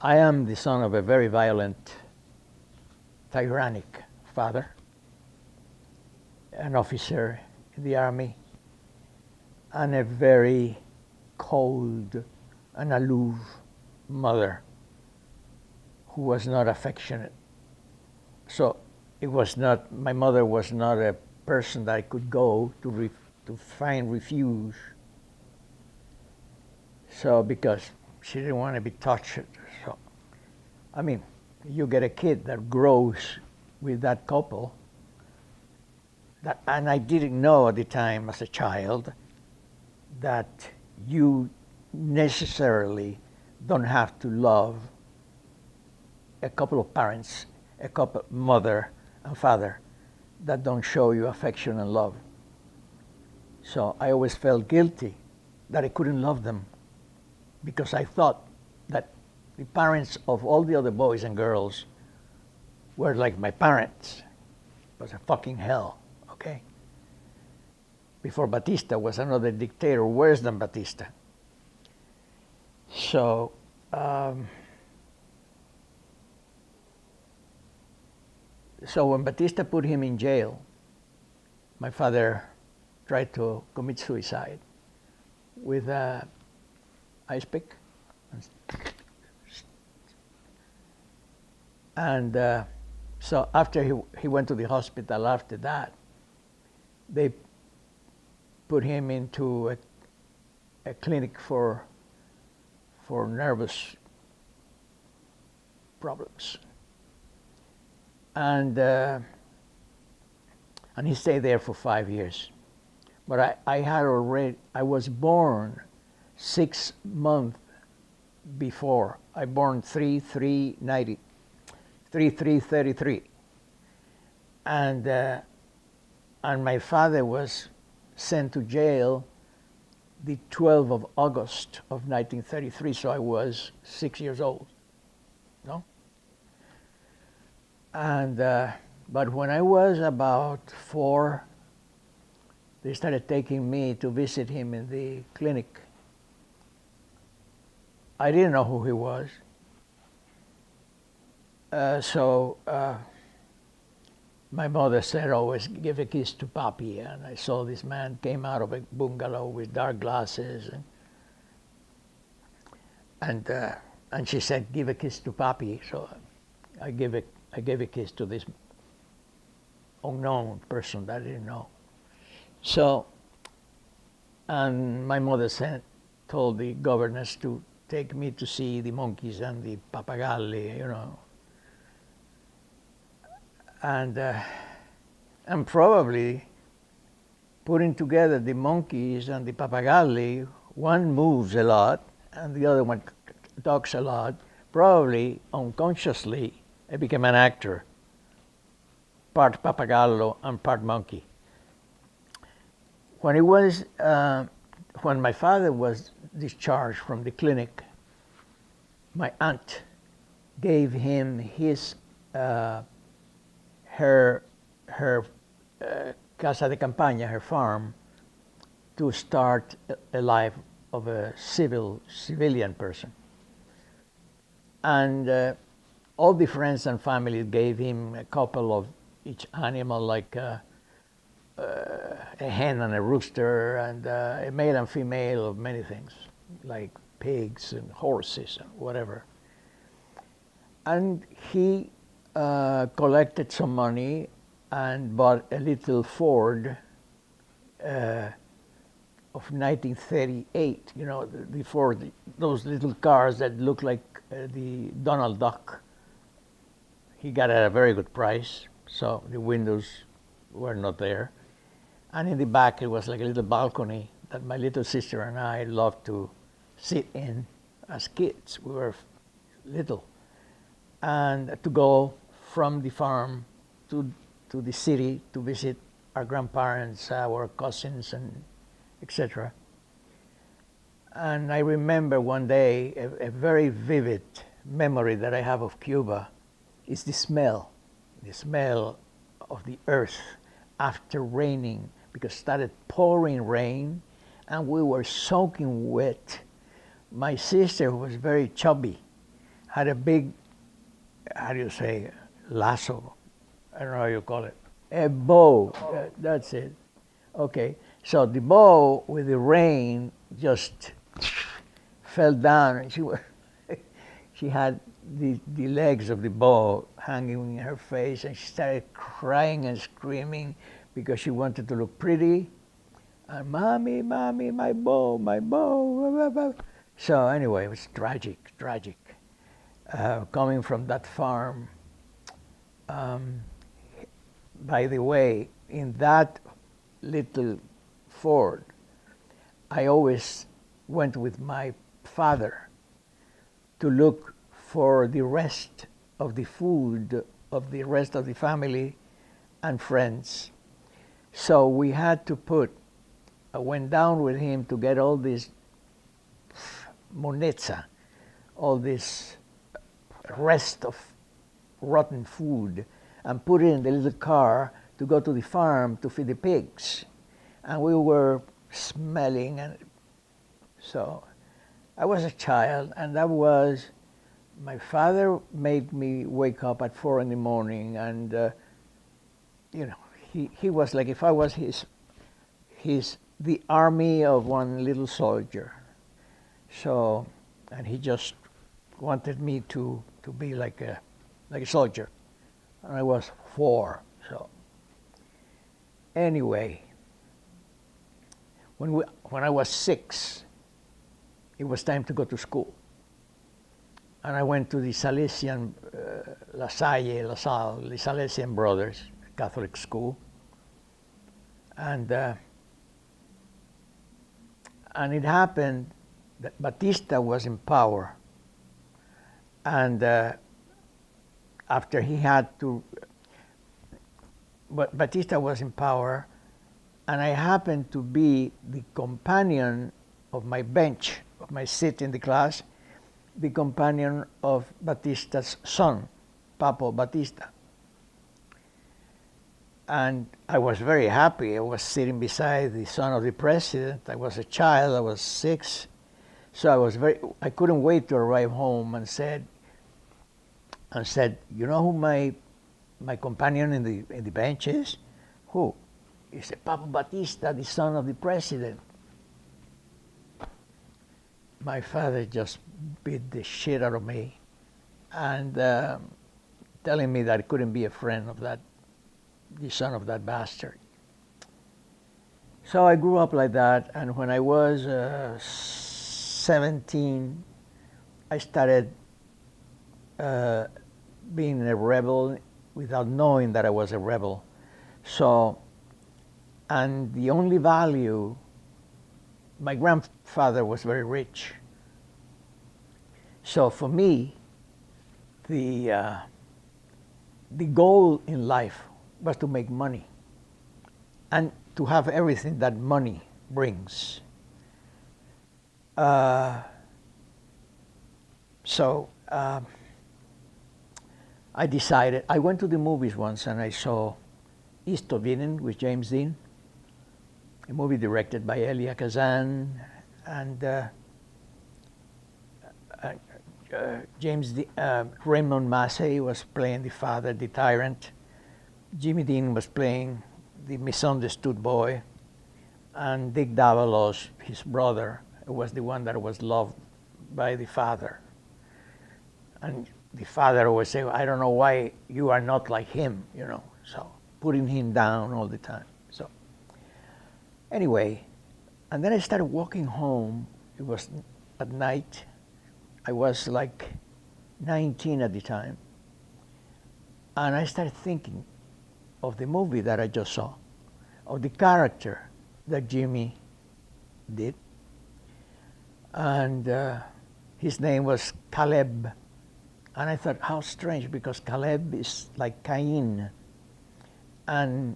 I am the son of a very violent, tyrannic father, an officer in the army, and a very cold and aloof mother who was not affectionate. So it was not, my mother was not a person that I could go to find refuge. So because she didn't want to be touched. So, I mean, you get a kid that grows with that couple, that, and I didn't know at the time as a child that you necessarily don't have to love a couple of parents, a couple, mother and father, that don't show you affection and love. So I always felt guilty that I couldn't love them because I thought that the parents of all the other boys and girls were like my parents. It was a fucking hell, okay? Before Batista was another dictator worse than Batista. So, so when Batista put him in jail, my father tried to commit suicide with a ice pick. And so after he went to the hospital after that, they put him into a clinic for nervous problems. And he stayed there for 5 years. But I was born 6 months before. I born 3/3/33. And my father was sent to jail the 12th of August of 1933, so I was 6 years old, no? And, but when I was about 4, they started taking me to visit him in the clinic. I didn't know who he was. So my mother said, always give a kiss to Papi. And I saw this man came out of a bungalow with dark glasses. And she said, give a kiss to Papi. So I gave a kiss to this unknown person that I didn't know. So, and my mother told the governors to take me to see the monkeys and the papagalli, you know. And probably putting together the monkeys and the papagalli, one moves a lot and the other one talks a lot. Probably unconsciously, I became an actor, part papagallo and part monkey. When when my father was discharged from the clinic, my aunt gave him her casa de campaña, her farm, to start a life of a civilian person. And all the friends and family gave him a couple of each animal, like a hen and a rooster, and a male and female of many things, like pigs and horses and whatever. And he collected some money and bought a little Ford of 1938, you know, the Ford, those little cars that look like the Donald Duck. He got it at a very good price, so the windows were not there. And in the back, it was like a little balcony that my little sister and I loved to sit in as kids. We were little. And to go from the farm to the city to visit our grandparents, our cousins, and etc. And I remember one day, a very vivid memory that I have of Cuba is the smell of the earth after raining, because it started pouring rain and we were soaking wet. My sister, who was very chubby, had a big, how do you say, lasso? I don't know how you call it. A bow. That's it. Okay. So the bow with the rain just fell down, and she had the legs of the bow hanging in her face, and she started crying and screaming because she wanted to look pretty. And mommy, mommy, my bow, my bow. Blah, blah, blah. So anyway, it was tragic, tragic. Coming from that farm. By the way, in that little fort, I always went with my father to look for the rest of the food of the rest of the family and friends. So we had to I went down with him to get all this monetza, all this rest of rotten food, and put it in the little car to go to the farm to feed the pigs. And we were smelling, and so I was a child, and that was, my father made me wake up at 4 in the morning, and you know, he was like, if I was the army of one little soldier. So, and he just wanted me to be like a soldier. And I was 4, so. Anyway, when I was 6, it was time to go to school. And I went to the Salesian, La Salle, the Salesian Brothers Catholic school. And it happened that Batista was in power. And after he had to, but Batista was in power, and I happened to be the companion of my bench, of my seat in the class, the companion of Batista's son, Papo Batista. And I was very happy. I was sitting beside the son of the president. I was a child, I was 6. So I couldn't wait to arrive home and said, you know who my companion in the bench is? Who? He said, Papo Batista, the son of the president. My father just beat the shit out of me, and telling me that I couldn't be a friend of the son of that bastard. So I grew up like that, and when I was 17, I started being a rebel without knowing that I was a rebel. So, and the only value, my grandfather was very rich. So for me, the goal in life was to make money and to have everything that money brings. I decided, I went to the movies once and I saw East of Eden with James Dean, a movie directed by Elia Kazan, and Raymond Massey was playing the father, the tyrant. Jimmy Dean was playing the misunderstood boy, and Dick Davalos, his brother, was the one that was loved by the father. And the father always say, I don't know why you are not like him, you know, so putting him down all the time. So anyway, and then I started walking home. It was at night. I was like 19 at the time. And I started thinking of the movie that I just saw, of the character that Jimmy did. And his name was Caleb. And I thought, how strange, because Caleb is like Cain. And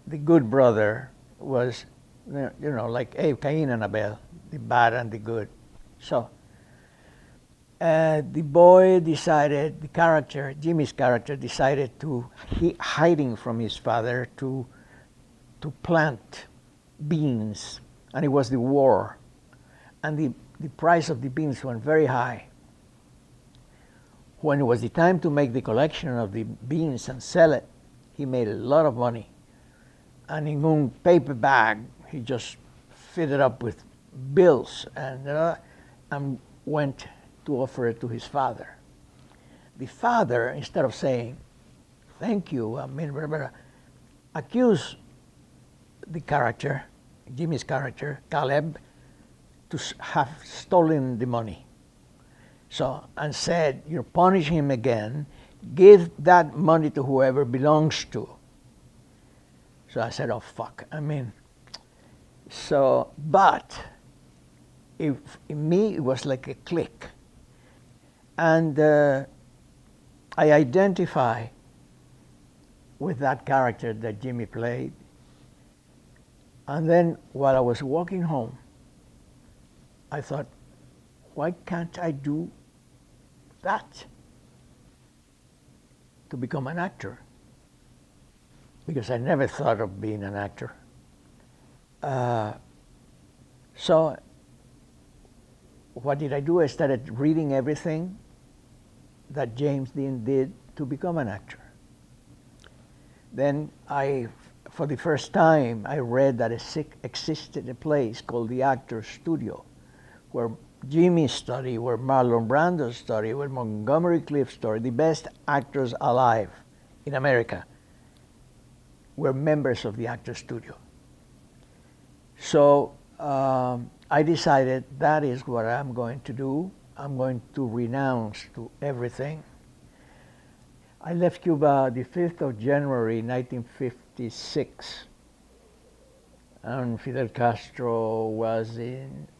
the good brother was, you know, like Cain and Abel, the bad and the good. So the boy decided, the character, Jimmy's character, decided to, hiding from his father, to plant beans. And it was the war. And the price of the beans went very high. When it was the time to make the collection of the beans and sell it, he made a lot of money. And in a paper bag, he just filled it up with bills and went to offer it to his father. The father, instead of saying, thank you, accused the character, Jimmy's character, Caleb, to have stolen the money. So, and said, you punish him again, give that money to whoever belongs to. So I said, oh, fuck. But in me, it was like a click. And I identify with that character that Jimmy played. And then while I was walking home, I thought, why can't I do that to become an actor? Because I never thought of being an actor. So what did I do? I started reading everything that James Dean did to become an actor. Then for the first time, I read that existed a place called the Actors Studio, where Jimmy studied, where Marlon Brando studied, where Montgomery Clift studied. The best actors alive in America were members of the Actors Studio. So I decided that is what I'm going to do. I'm going to renounce to everything. I left Cuba the 5th of January, 1956. And Fidel Castro was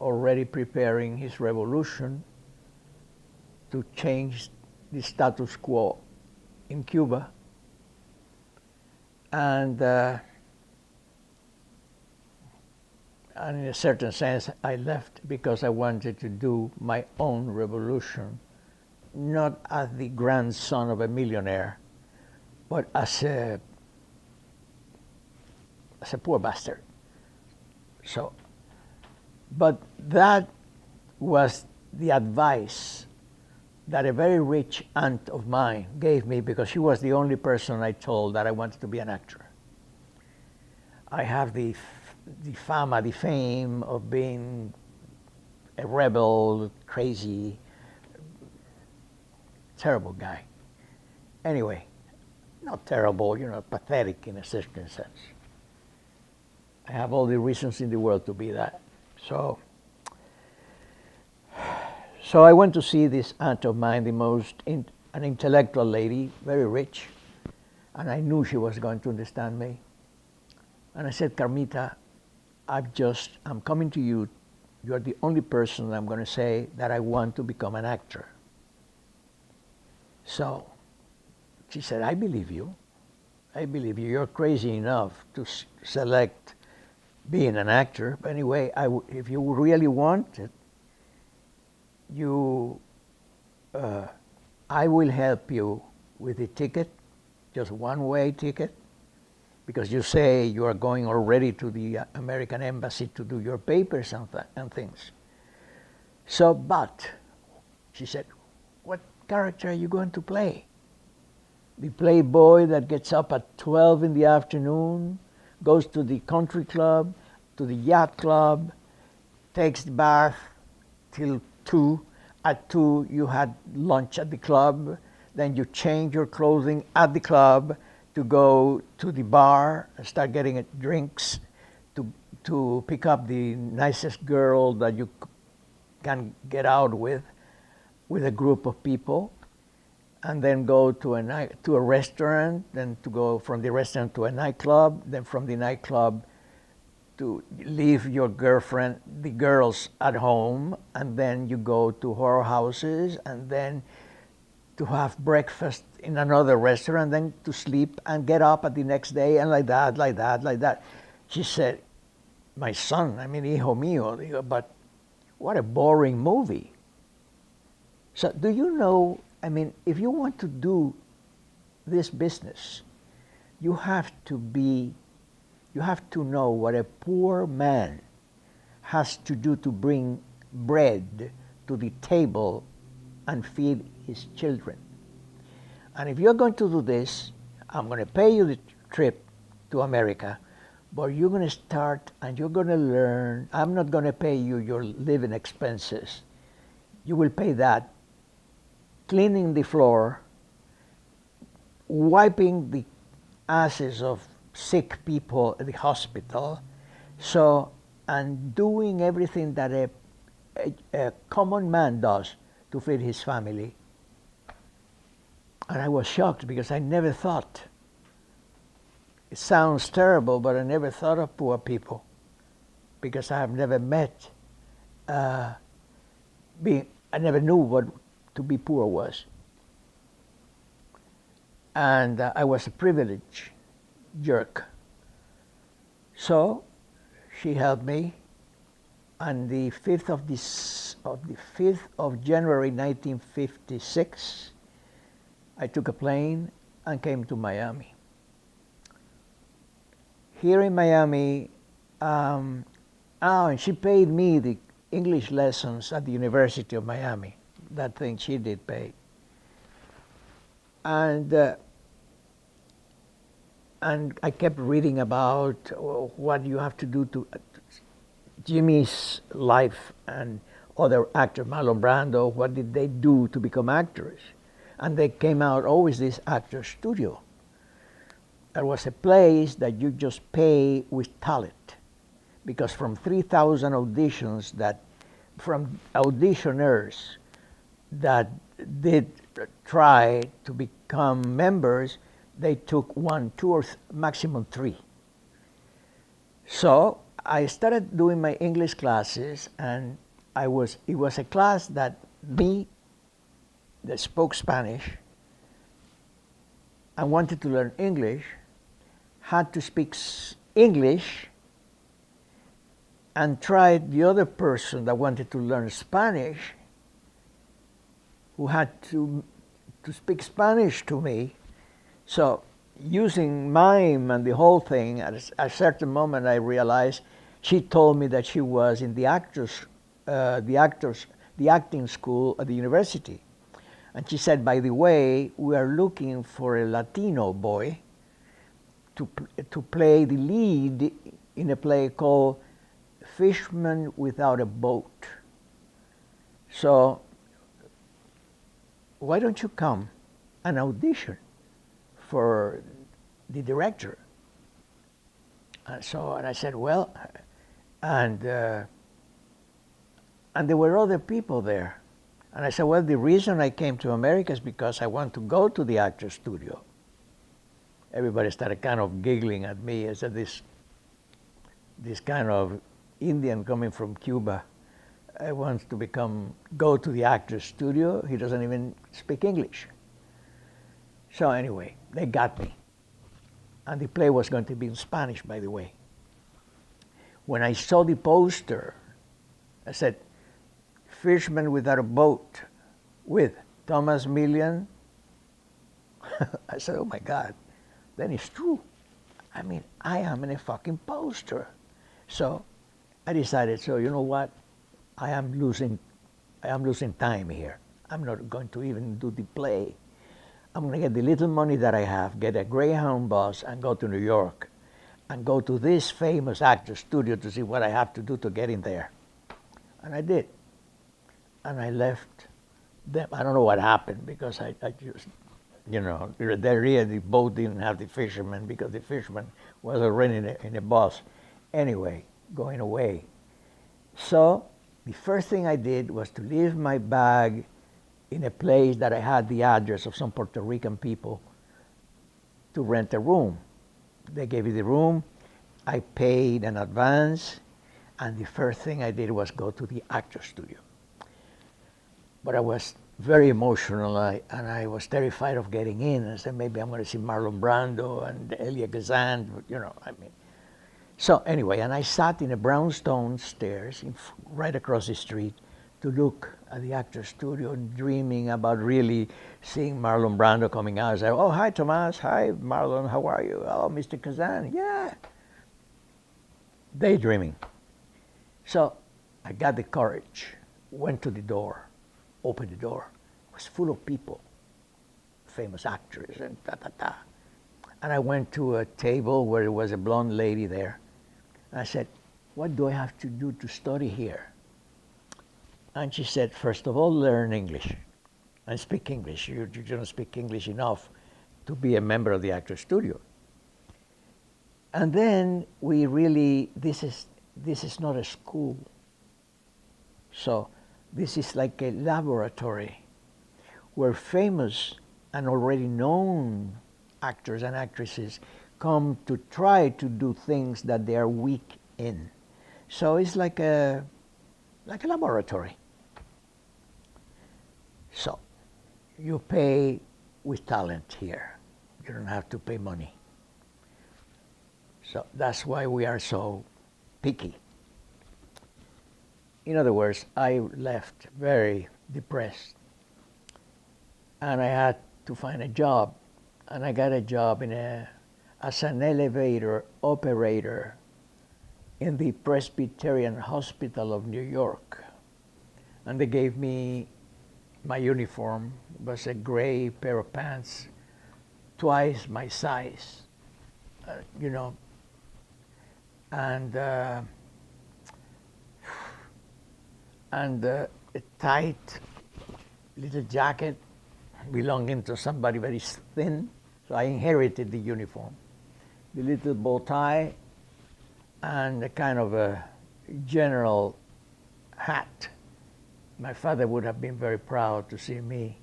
already preparing his revolution to change the status quo in Cuba. And in a certain sense, I left because I wanted to do my own revolution, not as the grandson of a millionaire, but as a poor bastard. So, but that was the advice that a very rich aunt of mine gave me, because she was the only person I told that I wanted to be an actor. I have the fame of being a rebel, crazy, terrible guy. Anyway, not terrible, pathetic in a certain sense. I have all the reasons in the world to be that. So I went to see this aunt of mine, an intellectual lady, very rich, and I knew she was going to understand me. And I said, Carmita, I'm coming to you. You're the only person I'm going to say that I want to become an actor. So she said, I believe you. I believe you. You're crazy enough to select being an actor. But anyway, if you really want it, I will help you with the ticket, just one-way ticket, because you say you are going already to the American embassy to do your papers and things. So, but, she said, what character are you going to play? The playboy that gets up at 12 in the afternoon, goes to the country club, to the yacht club, takes the bath till 2. At 2, you had lunch at the club. Then you change your clothing at the club to go to the bar and start getting drinks, to pick up the nicest girl that you can get out with a group of people, and then go to a restaurant, then to go from the restaurant to a nightclub, then from the nightclub to leave your girlfriend, the girls at home, and then you go to whorehouses, and then to have breakfast in another restaurant, then to sleep and get up at the next day, and like that. She said, my son, hijo mío, but what a boring movie. So do you know, if you want to do this business, you have to know what a poor man has to do to bring bread to the table and feed his children. And if you're going to do this, I'm going to pay you the trip to America, but you're going to start and you're going to learn. I'm not going to pay you your living expenses. You will pay that, cleaning the floor, wiping the asses of sick people at the hospital, so, and doing everything that a common man does to feed his family. And I was shocked because I never thought, it sounds terrible, but I never thought of poor people because I have never met, I never knew what to be poor was. And I was a privileged jerk. So she helped me. On the 5th of January 1956, I took a plane and came to Miami. Here in Miami, and she paid me the English lessons at the University of Miami. That thing she did pay. And I kept reading about what you have to do to Jimmy's life and other actors, Marlon Brando, what did they do to become actors? And they came out always this actor studio. There was a place that you just pay with talent, because from 3,000 auditions from auditioners that did try to become members, they took 1, 2, or maximum 3. So I started doing my English classes, and it was a class that me, that spoke Spanish and wanted to learn English, had to speak English and tried the other person that wanted to learn Spanish, who had to speak Spanish to me. So using mime and the whole thing, at a certain moment I realized she told me that she was in the acting school at the university. And she said, by the way, we are looking for a Latino boy to play the lead in a play called Fisherman Without a Boat. So why don't you come and audition for the director? And I said, well, and there were other people there. And I said, well, the reason I came to America is because I want to go to the actor studio. Everybody started kind of giggling at me. I said, this kind of Indian coming from Cuba wants to go to the actor studio. He doesn't even speak English. So anyway, they got me. And the play was going to be in Spanish, by the way. When I saw the poster, I said, Fisherman Without a Boat with Tomas Milian. I said, oh my God, then it's true. I mean, I am in a fucking poster. So I decided, so you know what? I am losing time here. I'm not going to even do the play. I'm going to get the little money that I have, get a Greyhound bus, and go to New York, and go to this famous actor studio to see what I have to do to get in there. And I did. And I left them. I don't know what happened, because I just, the boat didn't have the fisherman, because the fisherman was already in a bus. Anyway, going away. So the first thing I did was to leave my bag in a place that I had the address of some Puerto Rican people to rent a room. They gave me the room. I paid in advance. And the first thing I did was go to the actor studio. But I was very emotional, and I was terrified of getting in. I said, maybe I'm going to see Marlon Brando and Elia Kazan, So anyway, and I sat in a brownstone stairs right across the street to look at the actor studio, dreaming about really seeing Marlon Brando coming out. I said, oh, hi, Tomas. Hi, Marlon. How are you? Oh, Mr. Kazan. Yeah. Daydreaming. So I got the courage, went to the door, opened the door. It was full of people, famous actors and ta ta ta. And I went to a table where there was a blonde lady there. And I said, what do I have to do to study here? And she said, first of all, learn English and speak English. You don't speak English enough to be a member of the Actors Studio. And then we really, this is not a school. So this is like a laboratory where famous and already known actors and actresses come to try to do things that they are weak in. So it's like a laboratory. So you pay with talent here. You don't have to pay money. So that's why we are so picky. In other words, I left very depressed. And I had to find a job. And I got a job as an elevator operator in the Presbyterian Hospital of New York. And they gave me my uniform. It was a gray pair of pants, twice my size, you know. And a tight little jacket belonging to somebody very thin. So I inherited the uniform. The little bow tie and a kind of a general hat. My father would have been very proud to see me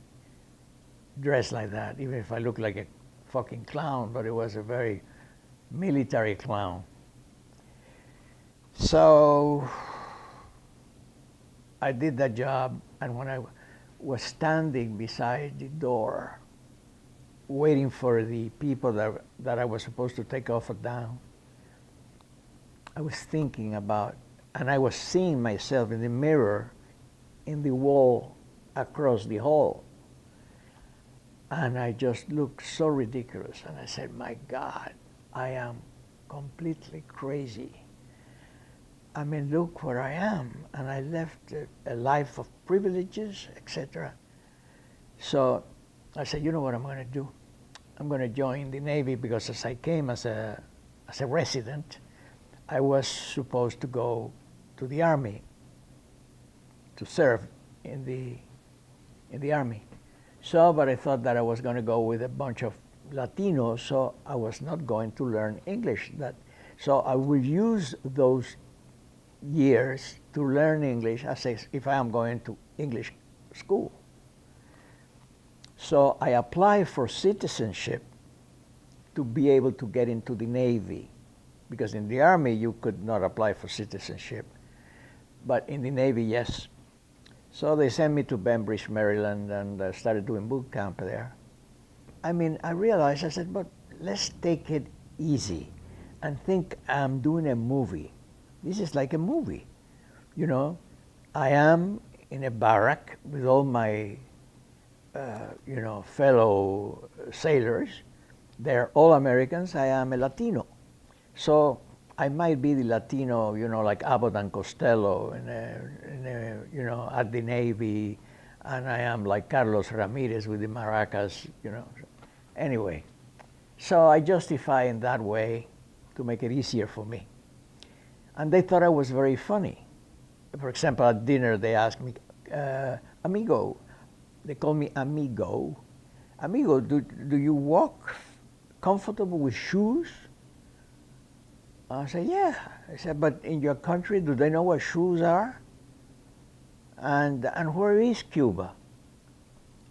dressed like that, even if I looked like a fucking clown, but it was a very military clown. So I did that job, and when I was standing beside the door, waiting for the people that I was supposed to take off and down, I was thinking about, and I was seeing myself in the mirror in the wall across the hall. And I just looked so ridiculous, and I said, my God, I am completely crazy. I mean, look where I am, and I left a life of privileges, etc. So I said, you know what I'm going to do? I'm going to join the Navy, because as I came as a resident, I was supposed to go to the Army to serve in the Army. So, but I thought that I was going to go with a bunch of Latinos, so I was not going to learn English. So I will use those years to learn English as if I am going to English school. So I applied for citizenship to be able to get into the Navy, because in the Army you could not apply for citizenship, but in the Navy, yes. So they sent me to Bainbridge, Maryland, and I started doing boot camp there. I mean, I realized, I said, but let's take it easy and think I'm doing a movie. This is like a movie, you know. I am in a barrack with all my, fellow sailors. They're all Americans. I am a Latino. So I might be the Latino, like Abbott and Costello at the Navy, and I am like Carlos Ramirez with the maracas, Anyway, so I justify in that way to make it easier for me. And they thought I was very funny. For example, at dinner, they asked me, amigo. They call me amigo. Amigo, do you walk comfortable with shoes? I said, yeah. I said, but in your country, do they know what shoes are? And where is Cuba?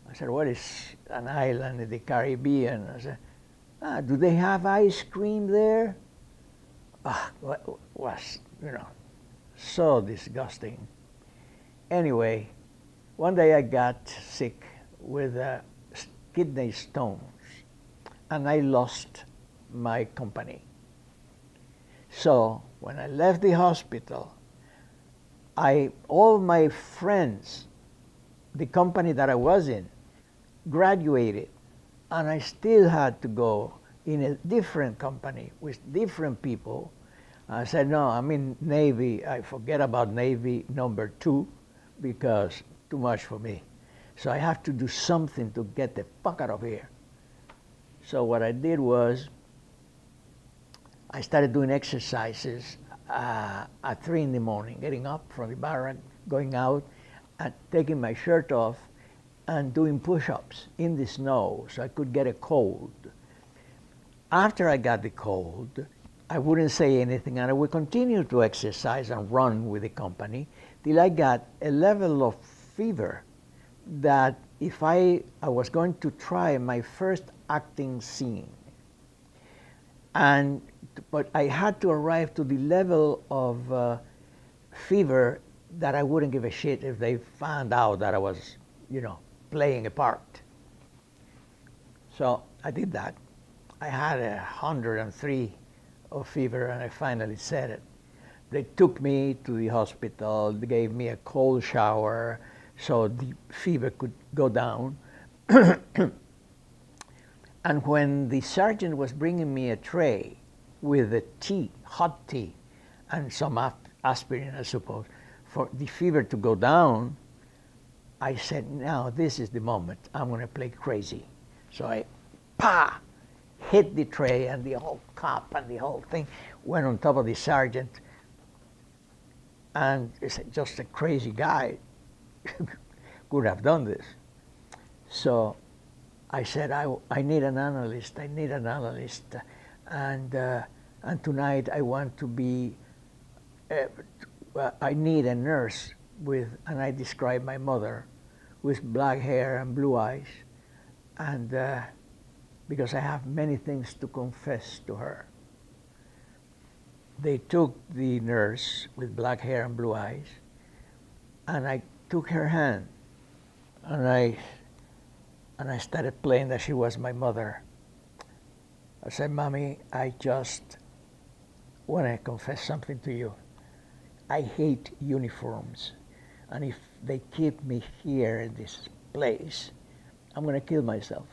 I said, what is an island in the Caribbean? I said, do they have ice cream there? Was, so disgusting. Anyway, one day I got sick with kidney stones, and I lost my company. So when I left the hospital, all my friends, the company that I was in, graduated, and I still had to go in a different company with different people. I said, no, I'm in Navy. I forget about Navy number 2 because too much for me. So I have to do something to get the fuck out of here. So what I did was I started doing exercises at 3 in the morning, getting up from the barrack, going out, and taking my shirt off and doing push-ups in the snow so I could get a cold. After I got the cold, I wouldn't say anything, and I would continue to exercise and run with the company till I got a level of fever that if I was going to try my first acting scene, but I had to arrive to the level of fever that I wouldn't give a shit if they found out that I was, playing a part. So I did that. I had 103 of fever, and I finally said it. They took me to the hospital. They gave me a cold shower so the fever could go down. And when the sergeant was bringing me a tray with a tea, hot tea, and some aspirin, I suppose, for the fever to go down, I said, now this is the moment. I'm going to play crazy. So I, hit the tray, and the whole cup and the whole thing went on top of the sergeant. And it's just a crazy guy could have done this. So I said, I need an analyst. I need an analyst. And tonight I want to be, I need a nurse and I described my mother with black hair and blue eyes. And because I have many things to confess to her. They took the nurse with black hair and blue eyes, and I took her hand, and I started playing that she was my mother. I said, Mommy, I just want to confess something to you. I hate uniforms, and if they keep me here in this place, I'm going to kill myself,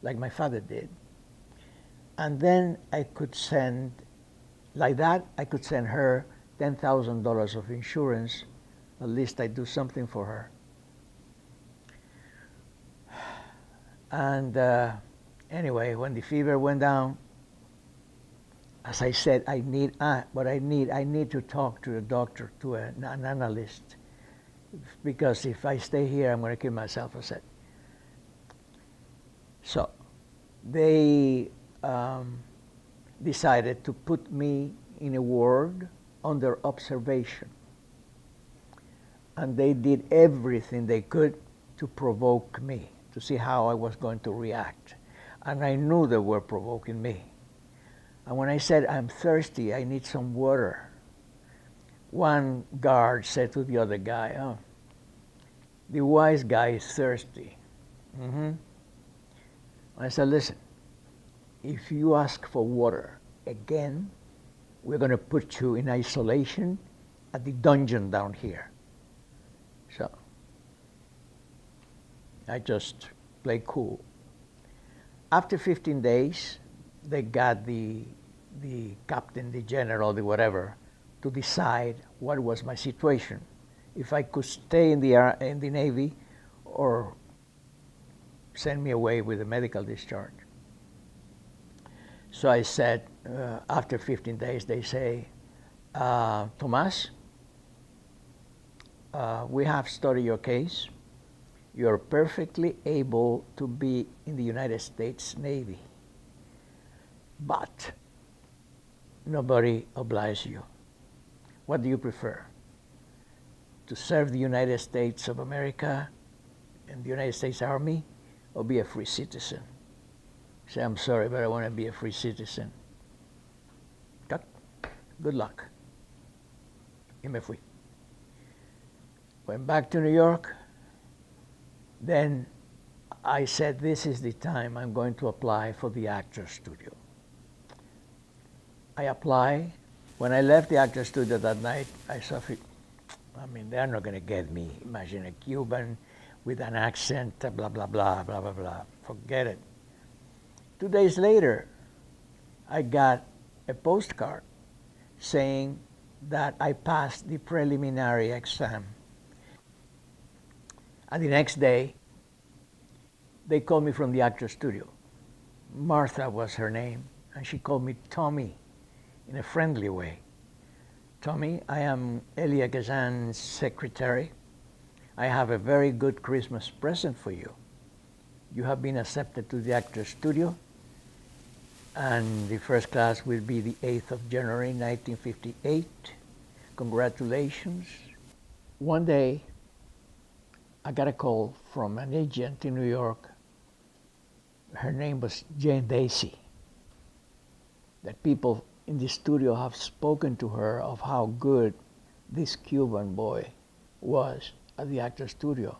like my father did. And then I could send, like that, I could send her $10,000 of insurance. At least I do something for her. And anyway, when the fever went down, as I said, I need to talk to a doctor, to an analyst, because if I stay here, I'm going to kill myself, I said. So they decided to put me in a ward under observation. And they did everything they could to provoke me, to see how I was going to react. And I knew they were provoking me. And when I said, I'm thirsty, I need some water, one guard said to the other guy, oh, the wise guy is thirsty. Mm-hmm. I said, listen, if you ask for water again, we're going to put you in isolation at the dungeon down here. So I just played cool. After 15 days, they got the captain, the general, the whatever, to decide what was my situation. If I could stay in the Navy or send me away with a medical discharge. So I said, after 15 days, they say, Tomas, we have studied your case. You're perfectly able to be in the United States Navy, but nobody obliges you. What do you prefer? To serve the United States of America and the United States Army, or be a free citizen? I say, I'm sorry, but I want to be a free citizen. Cut. Good luck. Y me fui. Went back to New York. Then I said, this is the time I'm going to apply for the Actors Studio. I apply. When I left the Actors Studio that night, I saw, they're not going to get me. Imagine a Cuban with an accent, blah, blah, blah, blah, blah, blah. Forget it. 2 days later, I got a postcard saying that I passed the preliminary exam. And the next day, they called me from the Actors Studio. Martha was her name, and she called me Tommy in a friendly way. Tommy, I am Elia Kazan's secretary. I have a very good Christmas present for you. You have been accepted to the Actors Studio, and the first class will be the 8th of January, 1958. Congratulations. One day, I got a call from an agent in New York. Her name was Jane Daisy. That people in the studio have spoken to her of how good this Cuban boy was at the Actors Studio.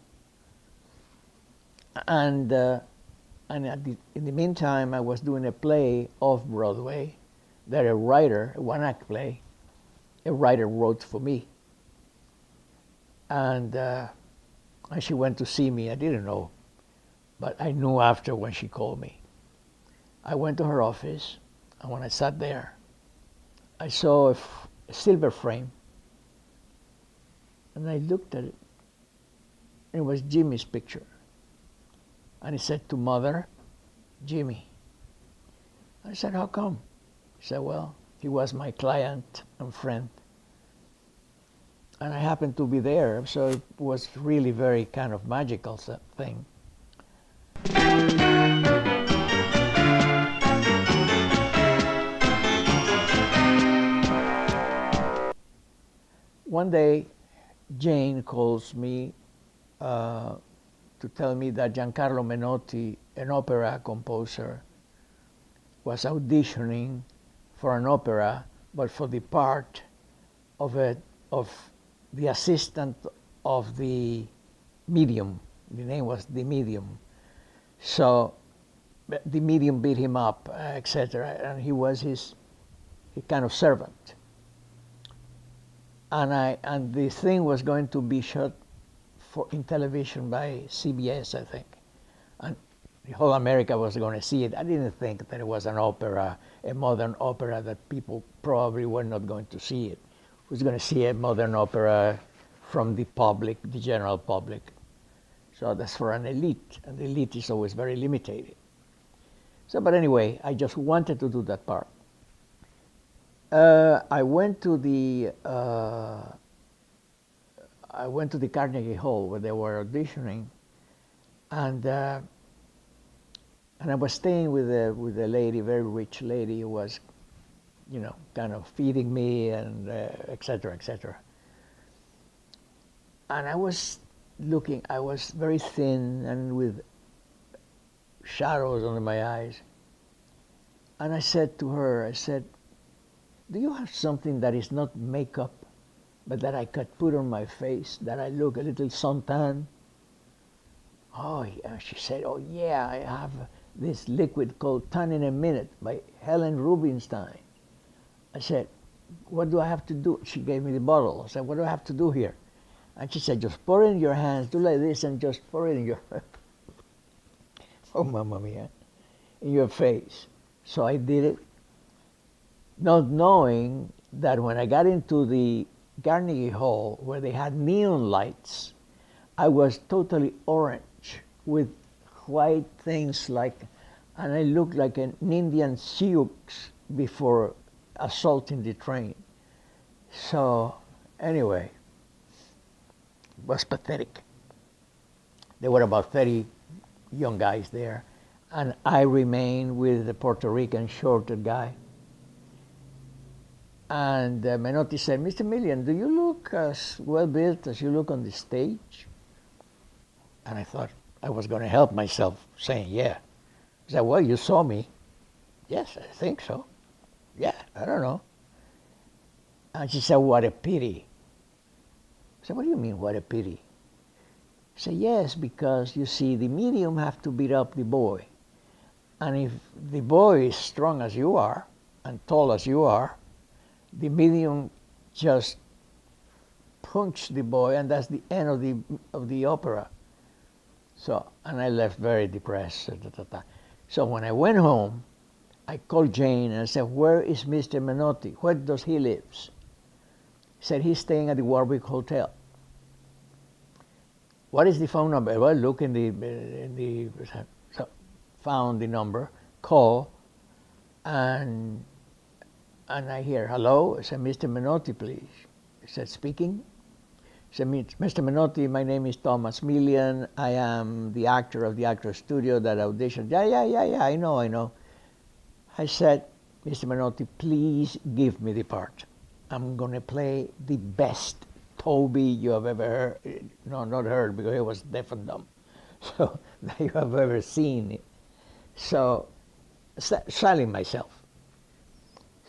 And in the meantime, I was doing a play off Broadway that a one-act play, a writer wrote for me. And she went to see me. I didn't know, but I knew after when she called me. I went to her office, and when I sat there, I saw a silver frame, and I looked at it, and it was Jimmy's picture. And he said to Mother, Jimmy. I said, how come? He said, well, he was my client and friend. And I happened to be there, so it was really very kind of magical thing. One day, Jane calls me to tell me that Giancarlo Menotti, an opera composer, was auditioning for an opera, but for the part of the assistant of the medium. The name was the medium. So the medium beat him up, etc., and he was his kind of servant. And the thing was going to be shot in television by CBS, I think. And the whole America was going to see it. I didn't think that it was an opera, a modern opera, that people probably were not going to see it. Who's going to see a modern opera from the public, the general public? So that's for an elite, and the elite is always very limited. So, but anyway, I just wanted to do that part. I went to the Carnegie Hall where they were auditioning, and I was staying with a lady, very rich lady, who was, kind of feeding me and et cetera, et cetera. And I was looking, I was very thin and with shadows under my eyes. And I said to her, do you have something that is not makeup, but that I could put on my face, that I look a little suntan? Oh, yeah. She said, oh yeah, I have this liquid called Tan in a Minute by Helen Rubinstein. I said, what do I have to do? She gave me the bottle. I said, what do I have to do here? And she said, just pour it in your hands, do like this, and just pour it in your, oh, mamma mia, in your face. So I did it, not knowing that when I got into the Carnegie Hall, where they had neon lights, I was totally orange with white things and I looked like an Indian Sioux before assaulting the train. So anyway, it was pathetic. There were about 30 young guys there, and I remained with the Puerto Rican shorter guy. And Menotti said, Mr. Milian, do you look as well-built as you look on the stage? And I thought I was going to help myself, saying, yeah. He said, well, you saw me. Yes, I think so. Yeah, I don't know. And she said, what a pity. I said, what do you mean, what a pity? She said, yes, because you see, the medium have to beat up the boy. And if the boy is strong as you are and tall as you are, the medium just punched the boy, and that's the end of the opera. So, and I left very depressed. So when I went home, I called Jane and I said, where is Mr. Menotti? Where does he live? He said, he's staying at the Warwick Hotel. What is the phone number? Well, look so found the number, call, and I hear, hello? I said, Mr. Menotti, please. He said, speaking. I said, Mr. Menotti, my name is Tomas Milian. I am the actor of the Actor Studio that auditioned. Yeah, I know. I said, Mr. Menotti, please give me the part. I'm going to play the best Toby you have ever heard. No, not heard, because he was deaf and dumb. So, that you have ever seen. So, selling myself.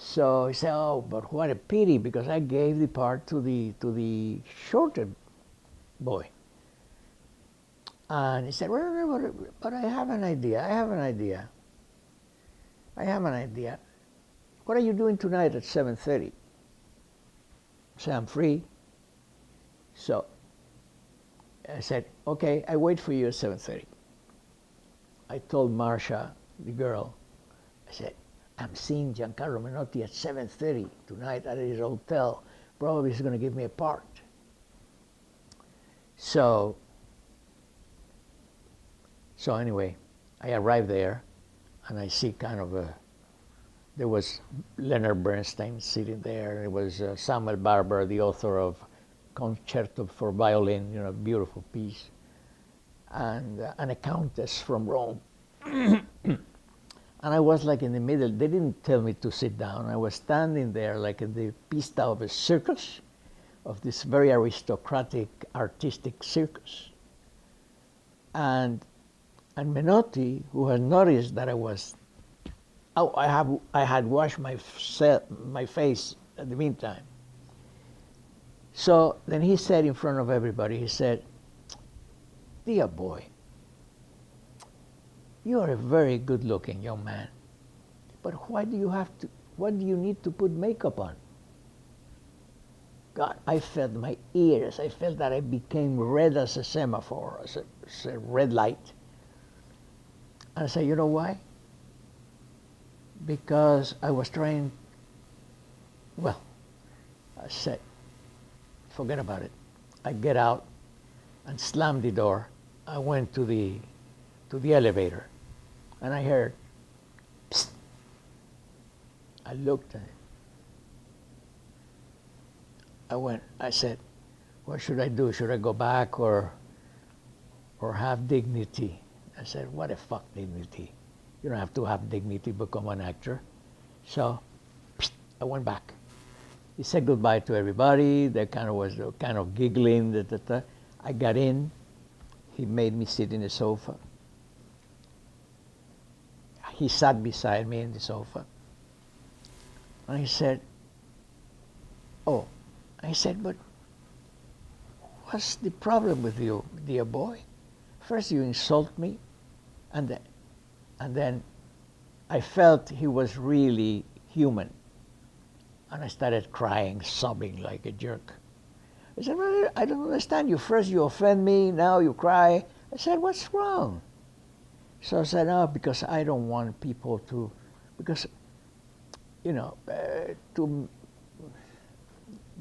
So he said, oh, but what a pity, because I gave the part to the shorter boy. And he said, well, but I have an idea. What are you doing tonight at 7:30? I said, I'm free. So I said, okay, I wait for you at 7:30. I told Marcia, the girl, I said, I'm seeing Giancarlo Menotti at 7:30 tonight at his hotel. Probably he's going to give me a part. So anyway, I arrived there, and I see kind of there was Leonard Bernstein sitting there. It was Samuel Barber, the author of Concerto for Violin, beautiful piece, and a countess from Rome. And I was like in the middle. They didn't tell me to sit down. I was standing there like in the pista of a circus, of this very aristocratic, artistic circus. And Menotti, who had noticed that I had washed my face at the meantime. So then he said in front of everybody, he said, dear boy, you are a very good-looking young man, but why do you need to put makeup on? God, I felt my ears. I felt that I became red as a semaphore, as a red light. And I said, you know why? Because I was trying, well, I said, forget about it. I get out and slammed the door. I went to the elevator, and I heard, psst. I looked at it. I said, what should I do? Should I go back or have dignity? I said, what the fuck dignity? You don't have to have dignity to become an actor. So I went back. He said goodbye to everybody. They was kind of giggling. I got in. He made me sit in the sofa. He sat beside me in the sofa. And he said, oh, I said, but what's the problem with you, dear boy? First you insult me, and then I felt he was really human. And I started crying, sobbing like a jerk. I said, well, I don't understand you. First you offend me, now you cry. I said, what's wrong? So I said, no, because I don't want people to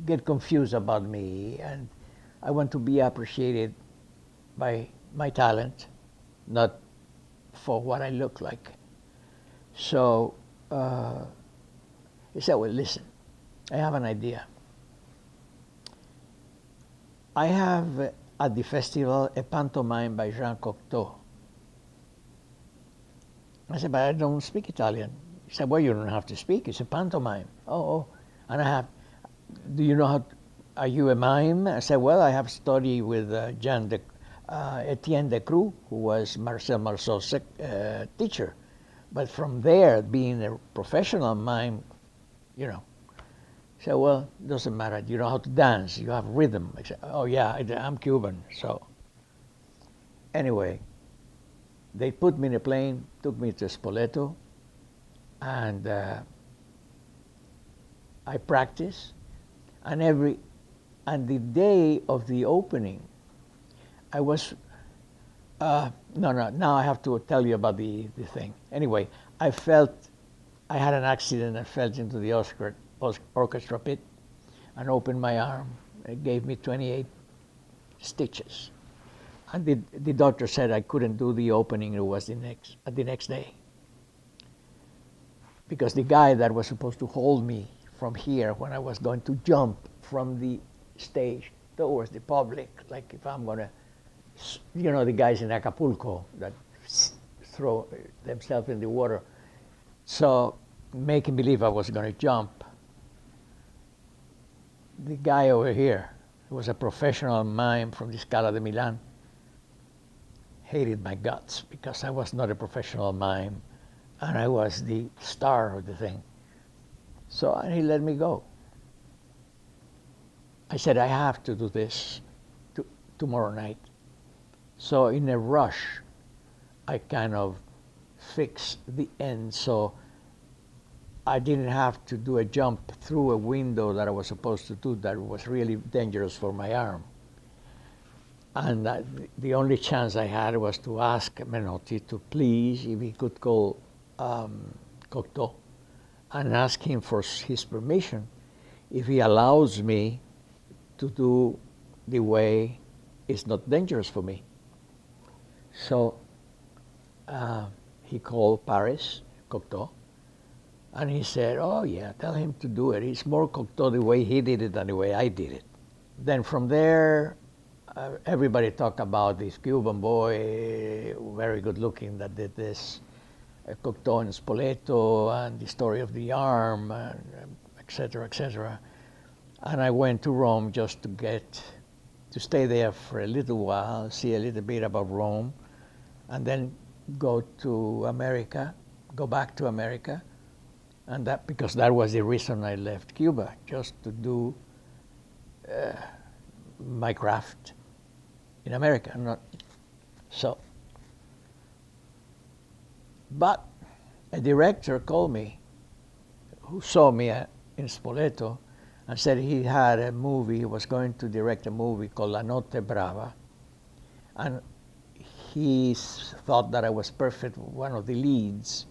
get confused about me, and I want to be appreciated by my talent, not for what I look like. So he said, well, listen, I have an idea. I have at the festival a pantomime by Jean Cocteau. I said, but I don't speak Italian. He said, well, you don't have to speak. It's a pantomime. Oh. And do you know are you a mime? I said, well, I have studied with Etienne Decroux, who was Marcel Marceau's teacher. But from there, being a professional mime, He said, well, it doesn't matter. You know how to dance. You have rhythm. I said, oh, yeah, I'm Cuban. So anyway, they put me in a plane, took me to Spoleto, and I practiced. And the day of the opening, I was, no, now I have to tell you about the thing. Anyway, I had an accident. I fell into the orchestra pit and opened my arm. It gave me 28 stitches. And the doctor said I couldn't do the opening. It was the next day. because the guy that was supposed to hold me from here when I was going to jump from the stage towards the public, like if I'm going to, you know, the guys in Acapulco that throw themselves in the water. So making believe I was going to jump. The guy over here, who was a professional mime from the Scala de Milan, hated my guts because I was not a professional mime and I was the star of the thing. So and he let me go. I said, I have to do this tomorrow night. So in a rush, I kind of fixed the end so I didn't have to do a jump through a window that I was supposed to do that was really dangerous for my arm. And the only chance I had was to ask Menotti to please, if he could call Cocteau and ask him for his permission if he allows me to do the way it's not dangerous for me. So he called Paris, Cocteau, and he said, oh yeah, tell him to do it. It's more Cocteau the way he did it than the way I did it. Then from there, everybody talked about this Cuban boy, very good looking, that did this, Cocteau and Spoleto, and the story of the arm, and et cetera, et cetera. And I went to Rome just to stay there for a little while, see a little bit about Rome, and then go to America, go back to America, and that because that was the reason I left Cuba, just to do my craft in America. Not so. But a director called me, who saw me in Spoleto, and said he had a movie, he was going to direct a movie called La Notte Brava, and he thought that I was perfect, one of the leads.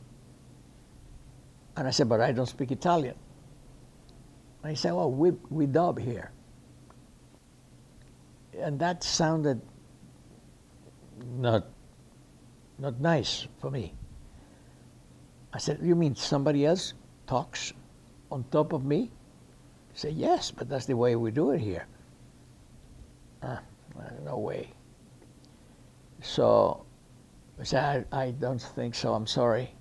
And I said, but I don't speak Italian. And he said, well, we dub here. And that sounded not nice for me. I said, you mean somebody else talks on top of me? He said, yes, but that's the way we do it here. No way. So I said, I don't think so, I'm sorry.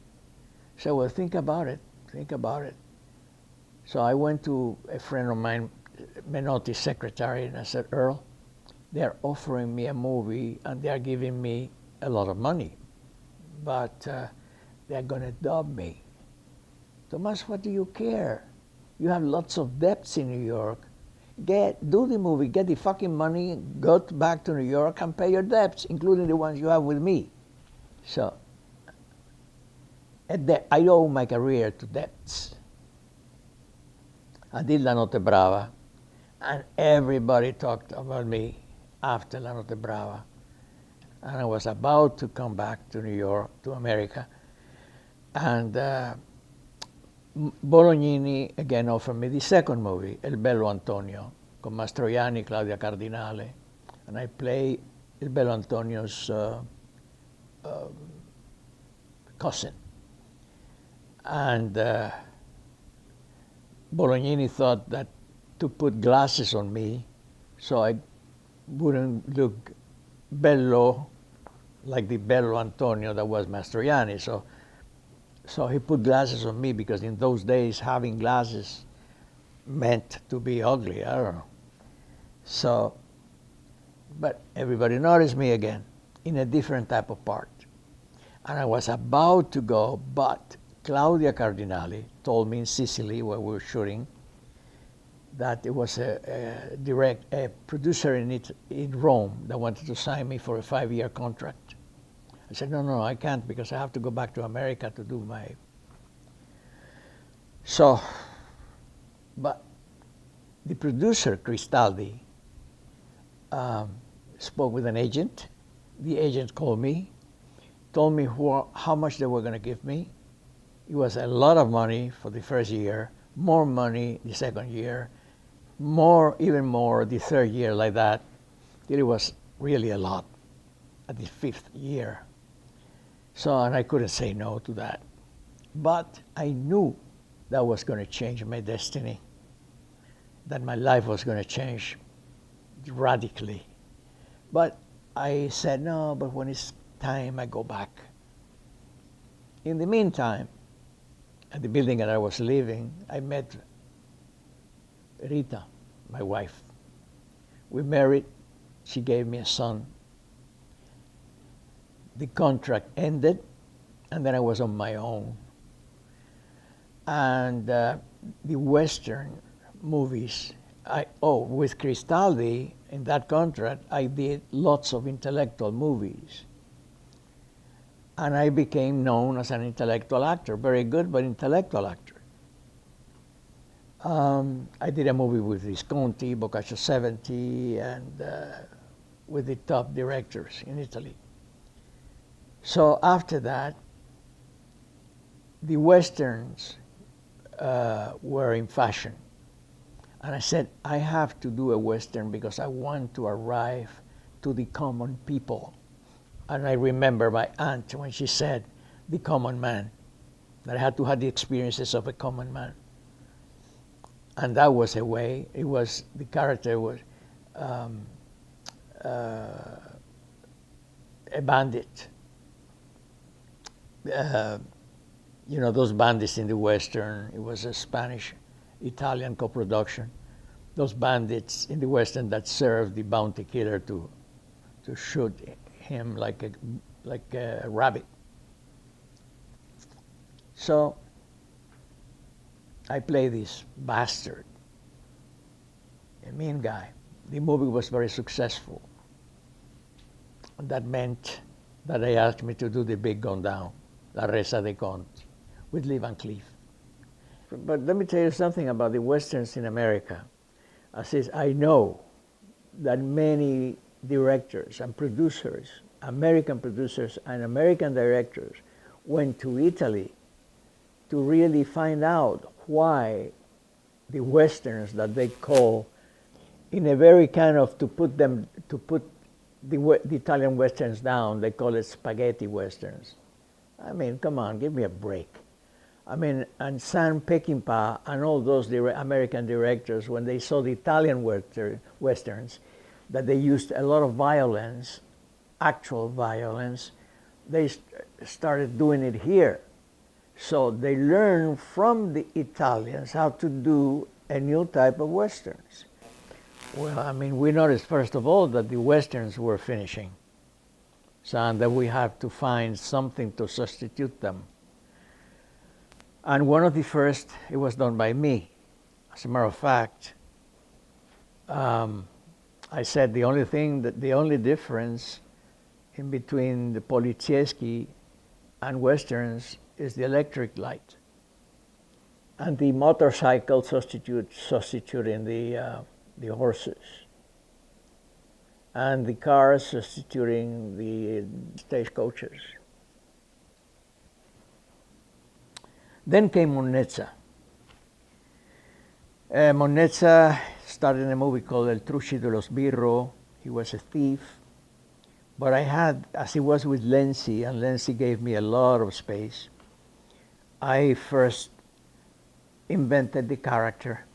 He said, well, think about it. So I went to a friend of mine, Menotti's secretary, and I said, Earl, they're offering me a movie and they're giving me a lot of money, but they're going to dub me. Tomas, what do you care? You have lots of debts in New York. Do the movie, get the fucking money, go back to New York and pay your debts, including the ones you have with me. So I owe my career to debts. I did La Notte Brava, and everybody talked about me after La Notte Brava. And I was about to come back to New York, to America, and Bolognini again offered me the second movie, Il Bello Antonio, con Mastroianni, Claudia Cardinale, and I play Il Bello Antonio's cousin. And Bolognini thought that to put glasses on me so I wouldn't look bello like the Bello Antonio that was Mastroianni. So he put glasses on me because in those days having glasses meant to be ugly. I don't know. So, but everybody noticed me again in a different type of part. And I was about to go, but Claudia Cardinale told me in Sicily where we were shooting that there was a producer in Rome that wanted to sign me for a 5-year contract. I said, no, I can't because I have to go back to America to do my... So, but the producer, Cristaldi, spoke with an agent. The agent called me, told me how much they were going to give me. It was a lot of money for the first year, more money the second year, even more the third year, like that. It was really a lot at the 5th year. So, and I couldn't say no to that. But I knew that was going to change my destiny, that my life was going to change radically. But I said, no, but when it's time, I go back. In the meantime, at the building that I was living, I met Rita, my wife. We married. She gave me a son. The contract ended, and then I was on my own. And the Western movies, with Cristaldi, in that contract, I did lots of intellectual movies. And I became known as an intellectual actor, very good, but intellectual actor. I did a movie with Visconti, Boccaccio 70, and with the top directors in Italy. So after that, the Westerns were in fashion. And I said, I have to do a Western because I want to arrive to the common people. And I remember my aunt when she said, the common man, that I had to have the experiences of a common man. And that was a way, the character was a bandit. Those bandits in the Western, it was a Spanish-Italian co-production. Those bandits in the Western that served the bounty killer to shoot him like a rabbit. So I played this bastard, a mean guy. The movie was very successful. And that meant that they asked me to do the big gun down, La Resa de Conte, with Lee Van Cleef. But let me tell you something about the Westerns in America. I know that many directors and producers, American producers and American directors, went to Italy to really find out why the Westerns that they call, in a very kind of, to put the Italian Westerns down, they call it spaghetti Westerns. I mean, come on, give me a break. I mean, and Sam Peckinpah and all those American directors, when they saw the Italian Westerns, that they used a lot of violence, actual violence, they started doing it here. So they learned from the Italians how to do a new type of Westerns. Well, I mean, we noticed, first of all, that the Westerns were finishing. So, and that we have to find something to substitute them. And one of the first, it was done by me. As a matter of fact, I said the only difference in between the Polizieski and Westerns is the electric light, and the motorcycle substituting the horses, and the cars substituting the stagecoaches. Then came Monnezza. Monnezza started in a movie called El Truci dello Sbirro. He was a thief. But I had, as it was with Lenzi, and Lenzi gave me a lot of space, I first invented the character.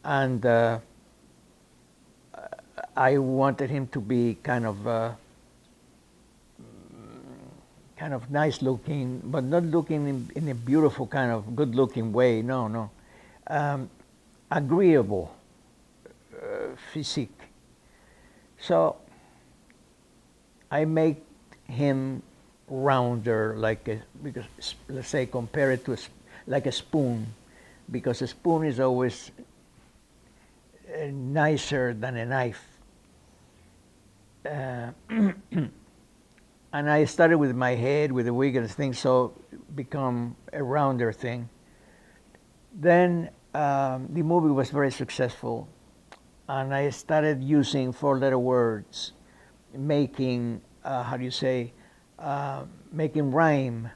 And I wanted him to be kind of nice looking, but not looking in a beautiful kind of good looking way, no. Agreeable physique. So I make him rounder, because let's say compare it to like a spoon, because a spoon is always nicer than a knife. And I started with my head, with the wig and thing, so become a rounder thing. Then the movie was very successful, and I started using four-letter words, making, making rhyme.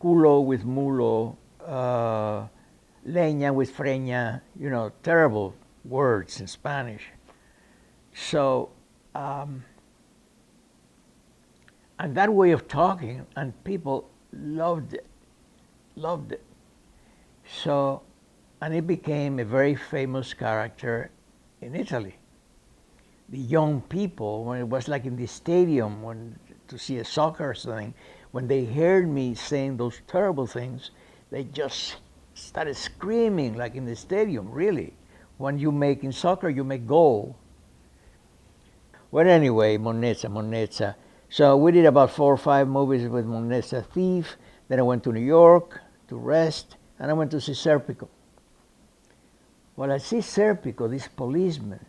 Culo with mulo, leña with freña, terrible words in Spanish. So, and that way of talking, and people loved it. loved it. So, and he became a very famous character in Italy. The young people, when it was like in the stadium when to see a soccer or something, when they heard me saying those terrible things, they just started screaming like in the stadium, really. When you make in soccer, you make goal. Well, anyway, Monnezza. So we did about 4 or 5 movies with Monnezza Thief. Then I went to New York to rest, and I went to see Serpico. Well, I see Serpico, this policeman,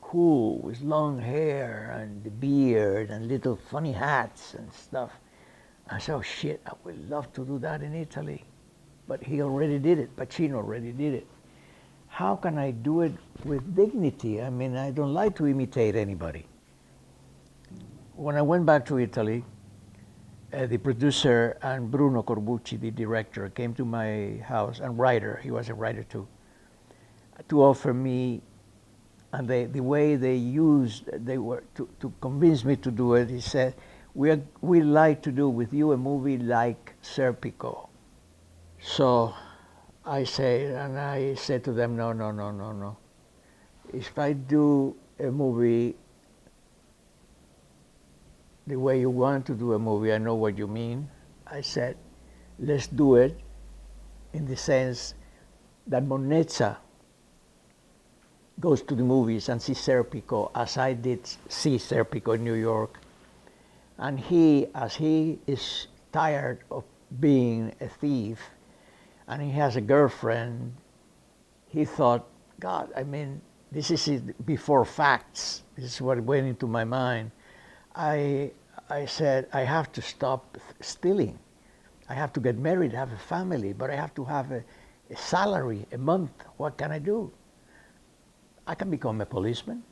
cool, with long hair and the beard and little funny hats and stuff. I said, oh shit, I would love to do that in Italy. But he already did it, Pacino already did it. How can I do it with dignity? I mean, I don't like to imitate anybody. When I went back to Italy, the producer and Bruno Corbucci, the director, came to my house, and writer, he was a writer too, to offer me, and the way they were to convince me to do it, he said, we like to do with you a movie like Serpico. So I said to them, no. If I do a movie the way you want to do a movie, I know what you mean. I said, let's do it in the sense that Monnezza goes to the movies and sees Serpico as I did see Serpico in New York. And as he is tired of being a thief, and he has a girlfriend, he thought, God, I mean, this is it before facts. This is what went into my mind. I said, I have to stop stealing. I have to get married, have a family, but I have to have a salary a month. What can I do? I can become a policeman.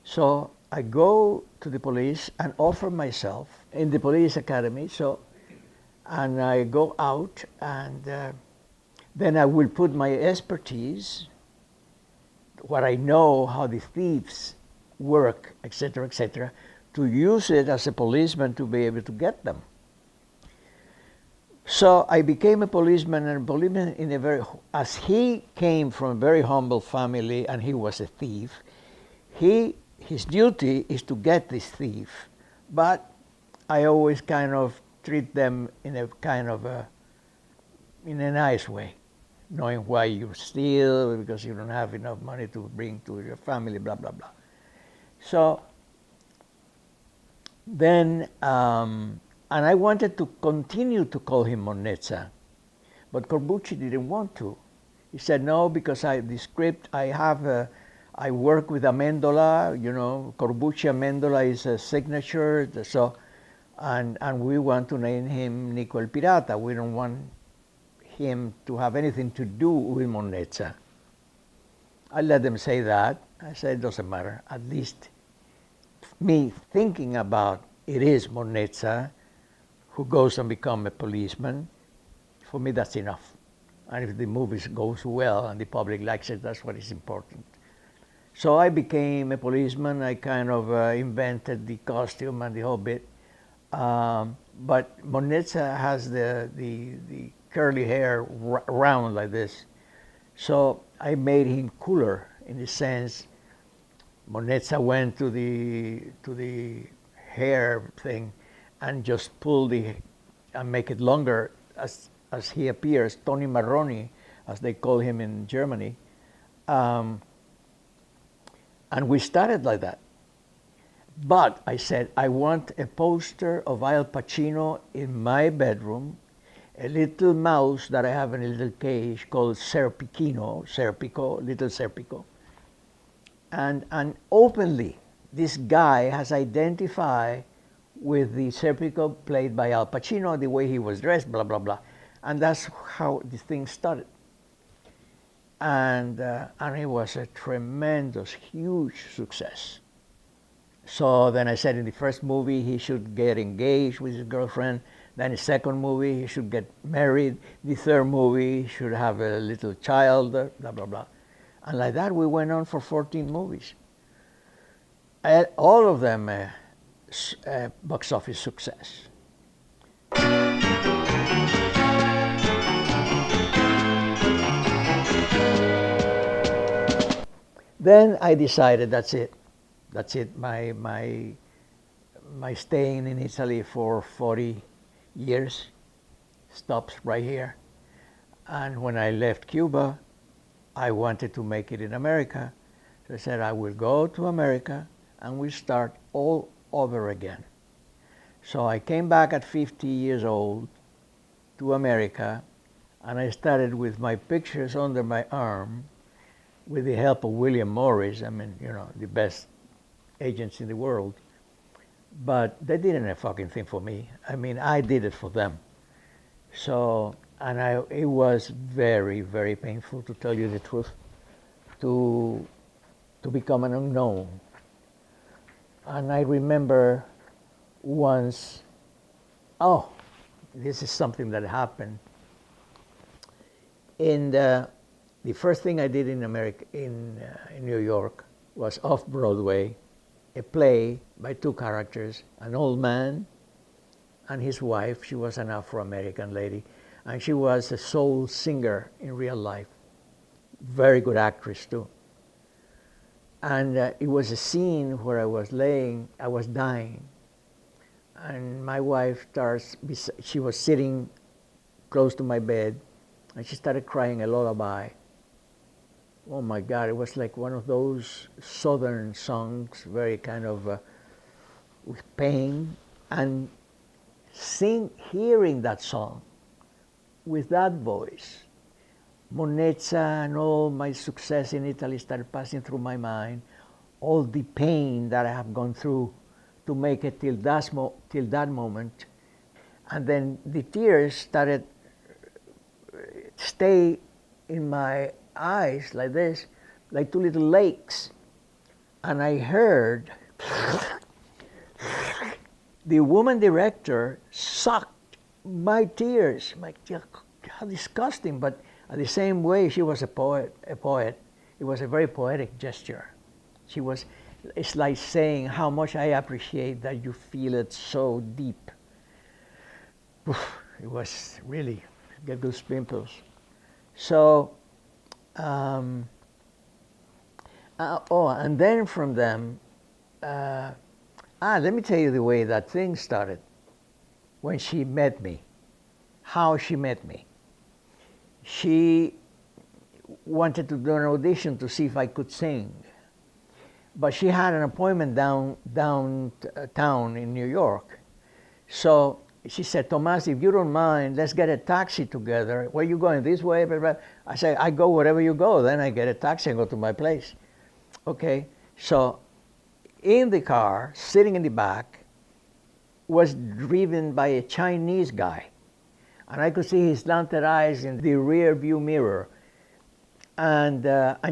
So I go to the police and offer myself in the police academy. And I go out, and then I will put my expertise, what I know, how the thieves work, etc., to use it as a policeman to be able to get them. So I became a policeman, and a policeman as he came from a very humble family and he was a thief, his duty is to get this thief. But I always kind of treat them in a nice way, knowing why you steal, because you don't have enough money to bring to your family, blah, blah, blah. So then, and I wanted to continue to call him Monnezza, but Corbucci didn't want to. He said, no, because the script, I work with Amendola, Corbucci Amendola is a signature, so, and we want to name him Nico el Pirata. We don't want him to have anything to do with Monnezza. I let them say that. I said, it doesn't matter. At least me thinking about it is Monnezza who goes and becomes a policeman. For me, that's enough. And if the movie goes well and the public likes it, that's what is important. So I became a policeman. I kind of invented the costume and the whole bit. But Monnezza has the curly hair round like this. So I made him cooler in the sense Monnezza went to the hair thing and just pull and make it longer as he appears, Tony Marroni, as they call him in Germany. And we started like that. But I said, I want a poster of Al Pacino in my bedroom, a little mouse that I have in a little cage called Serpico, little Serpico. And openly, this guy has identified with the Serpico played by Al Pacino, the way he was dressed, blah, blah, blah. And that's how this thing started. And it was a tremendous, huge success. So then I said in the first movie he should get engaged with his girlfriend. Then the second movie he should get married. The third movie he should have a little child, blah, blah, blah. And like that we went on for 14 movies. All of them box office success. Then I decided that's it. That's it. My staying in Italy for 40 years stops right here. And when I left Cuba, I wanted to make it in America. So I said, I will go to America and we start all over again. So I came back at 50 years old to America, and I started with my pictures under my arm with the help of William Morris, I mean, you know, the best agents in the world. But they didn't a fucking thing for me. I mean, I did it for them. So, it was very, very painful, to tell you the truth, to become an unknown. And I remember once, this is something that happened. The first thing I did in America, in New York, was off Broadway, a play by two characters, an old man and his wife. She was an Afro-American lady, and she was a soul singer in real life. Very good actress too. And it was a scene where I was dying, and my wife she was sitting close to my bed, and she started crying a lullaby. Oh my God, it was like one of those Southern songs, very kind of with pain, and hearing that song with that voice, Monezza and all my success in Italy started passing through my mind, all the pain that I have gone through to make it till that moment. And then the tears started stay in my eyes like this, like two little lakes. And I heard the woman director sucked my tears. How disgusting, but at the same way, she was a poet. It was a very poetic gesture. It's like saying how much I appreciate that you feel it so deep. It was really, get those pimples. So, and then from them, let me tell you the way that thing started. When she met me, how she met me. She wanted to do an audition to see if I could sing. But she had an appointment downtown in New York. So she said, Tomas, if you don't mind, let's get a taxi together. Where are you going, this way? Blah, blah. I said, I go wherever you go. Then I get a taxi and go to my place. Okay, so in the car, sitting in the back, was driven by a Chinese guy. And I could see his slanted eyes in the rear view mirror. And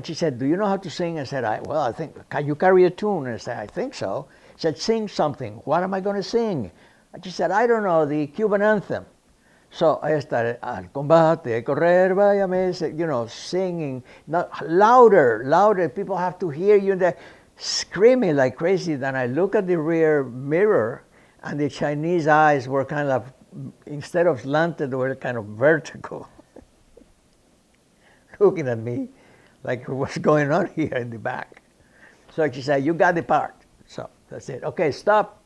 she said, do you know how to sing? I said, I think, can you carry a tune? And I said, I think so. She said, sing something. What am I going to sing? And she said, I don't know, the Cuban anthem. So I started, al combate, correr, váyame, you know, singing, not louder. People have to hear you there, screaming like crazy. Then I look at the rear mirror, and the Chinese eyes were kind of, instead of slanted, they were kind of vertical. Looking at me like what's going on here in the back. So she said, you got the part. So that's it. Okay, stop.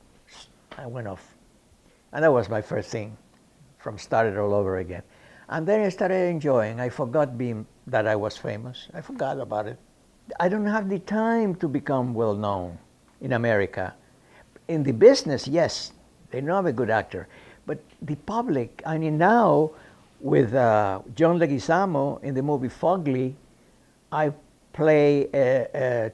I went off. And that was my first thing, from started all over again. And then I started enjoying. I forgot that I was famous. I forgot about it. I don't have the time to become well known in America. In the business, yes, they know I'm a good actor. But the public, I mean, now, with John Leguizamo in the movie Fugly, I play a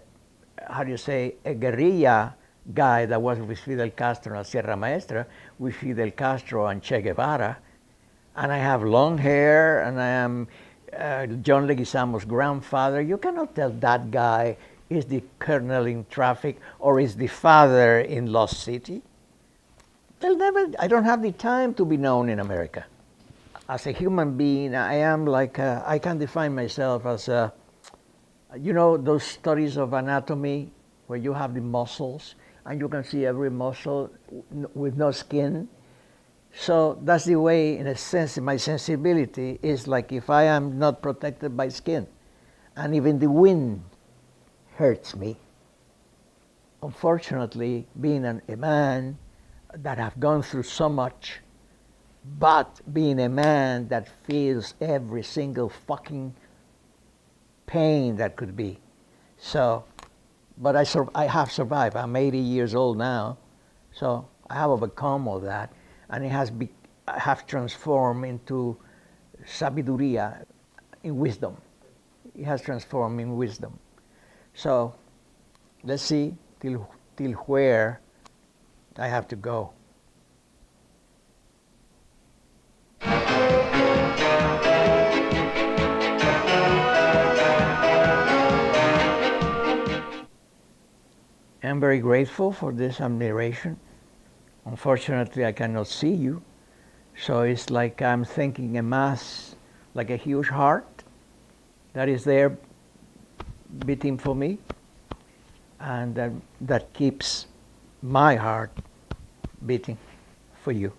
guerrilla guy that was with Fidel Castro and Sierra Maestra, with Fidel Castro and Che Guevara. And I have long hair, and I am John Leguizamo's grandfather. You cannot tell that guy is the colonel in traffic or is the father in Lost City. I don't have the time to be known in America. As a human being, I am like, I can define myself as, you know, those studies of anatomy where you have the muscles and you can see every muscle with no skin. So that's the way, in a sense, my sensibility is like if I am not protected by skin. And even the wind hurts me. Unfortunately, being a man that have gone through so much, but being a man that feels every single fucking pain that could be. So, but I have survived. I'm 80 years old now, so I have overcome all that, and I have transformed into sabiduría, in wisdom. It has transformed in wisdom. So, let's see till where I have to go. I'm very grateful for this admiration. Unfortunately, I cannot see you, so it's like I'm thinking a mass, like a huge heart that is there beating for me, and that keeps my heart beating for you.